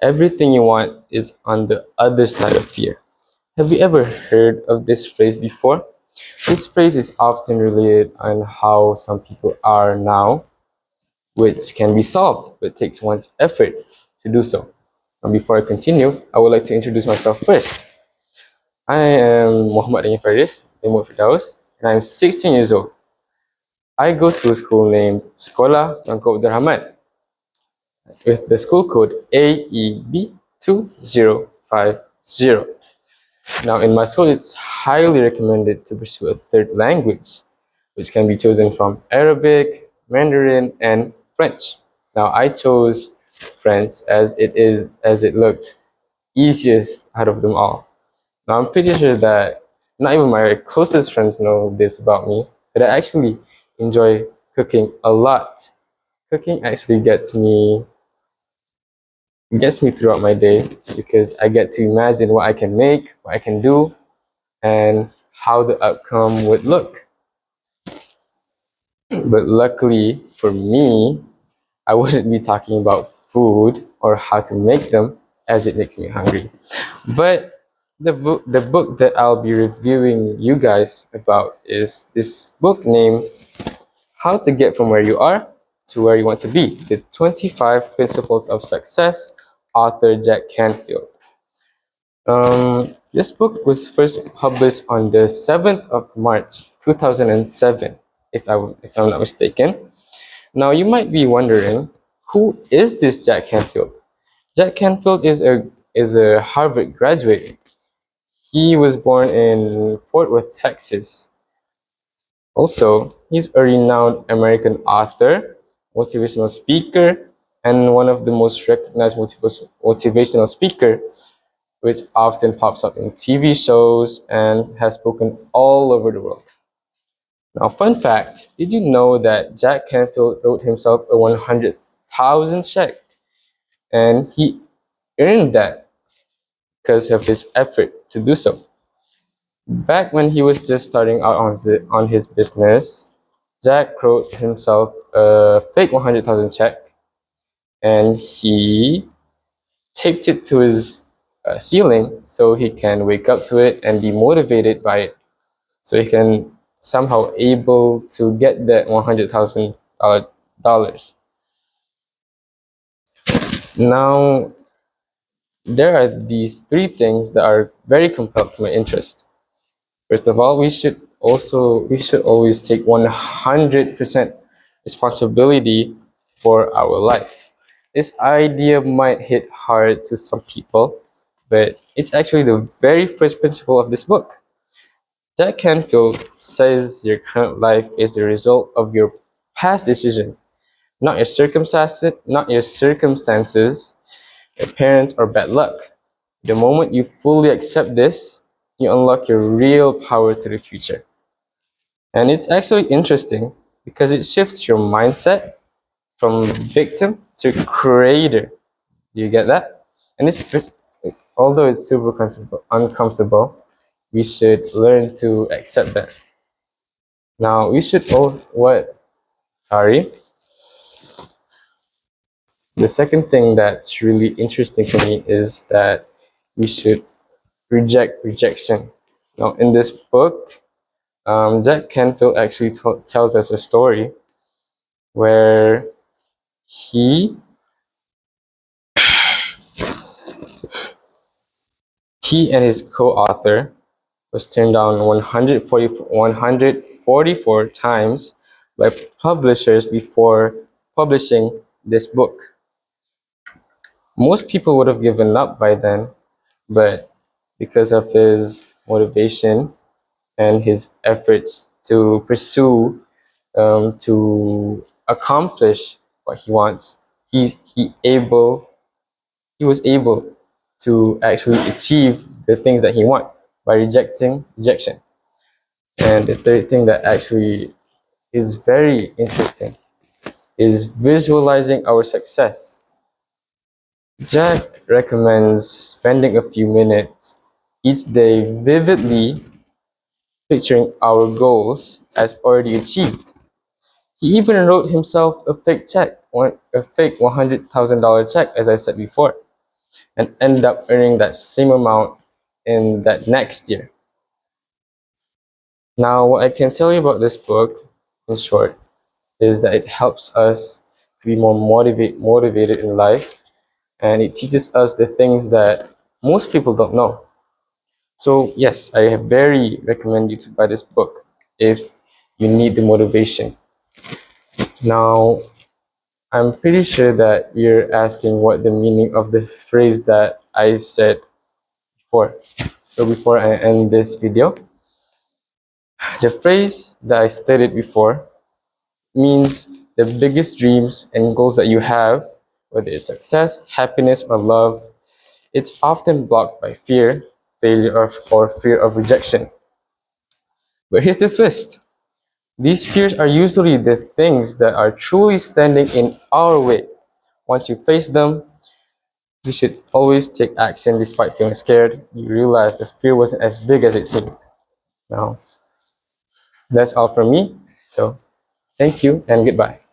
Everything you want is on the other side of fear. Have you ever heard of this phrase before? This phrase is often related on how some people are now, which can be solved, but takes one's effort to do so. And before I continue, I would like to introduce myself first. I am Muhammad Ingin Faris, Firdaus, and I'm 16 years old. I go to a school named Sekolah Tangkap Abdul Rahman with the school code AEB2050. Now, in my school, it's highly recommended to pursue a third language, which can be chosen from Arabic, Mandarin, and French. Now, I chose French as it looked easiest out of them all. Now, I'm pretty sure that not even my closest friends know this about me, but I actually enjoy cooking a lot. Cooking actually gets me throughout my day because I get to imagine what I can make, what I can do, and how the outcome would look. But luckily for me, I wouldn't be talking about food or how to make them as it makes me hungry. But the book that I'll be reviewing you guys about is this book named How to Get From Where You Are to Where You Want to Be, the 25 Principles of Success, author Jack Canfield. This book was first published on the 7th of March 2007, if I'm not mistaken. Now, you might be wondering, who is this Jack Canfield? Jack Canfield is a Harvard graduate. He was born in Fort Worth, Texas. Also, he's a renowned American author, motivational speaker, and one of the most recognized motivational speaker, which often pops up in TV shows and has spoken all over the world. Now, fun fact, did you know that Jack Canfield wrote himself a 100,000 check? And he earned that because of his effort to do so. Back when he was just starting out on his business, Jack wrote himself a fake 100,000 check and he taped it to his ceiling so he can wake up to it and be motivated by it. So he can somehow able to get that $100,000. Now, there are these three things that are very compelled to my interest. First of all, we should always take 100% responsibility for our life. This idea might hit hard to some people, but it's actually the very first principle of this book. Jack Canfield says your current life is the result of your past decision, not your circumstances, your parents, or bad luck. The moment you fully accept this, you unlock your real power to the future. And it's actually interesting because it shifts your mindset from victim to creator. Do you get that? And although it's super uncomfortable, we should learn to accept that. Now, we should also, the second thing that's really interesting to me is that we should reject rejection. Now, in this book, Jack Canfield actually tells us a story where he and his co-author was turned down 144 times by publishers before publishing this book. Most people would have given up by then, but because of his motivation and his efforts to pursue, to accomplish what he wants, he was able to actually achieve the things that he wants by rejecting rejection. And the third thing that actually is very interesting is visualizing our success. Jack recommends spending a few minutes each day vividly picturing our goals as already achieved. He even wrote himself a fake $100,000 check, as I said before. and end up earning that same amount in that next year. Now, what I can tell you about this book, in short, is that it helps us to be more motivated in life, and it teaches us the things that most people don't know. So yes, I very recommend you to buy this book if you need the motivation. Now, I'm pretty sure that you're asking what the meaning of the phrase that I said before. So before I end this video, the phrase that I stated before means the biggest dreams and goals that you have, whether it's success, happiness, or love, it's often blocked by fear, failure, or fear of rejection. But here's the twist. These fears are usually the things that are truly standing in our way. Once you face them, you should always take action despite feeling scared. You realize the fear wasn't as big as it seemed. Now, that's all from me. So, thank you and goodbye.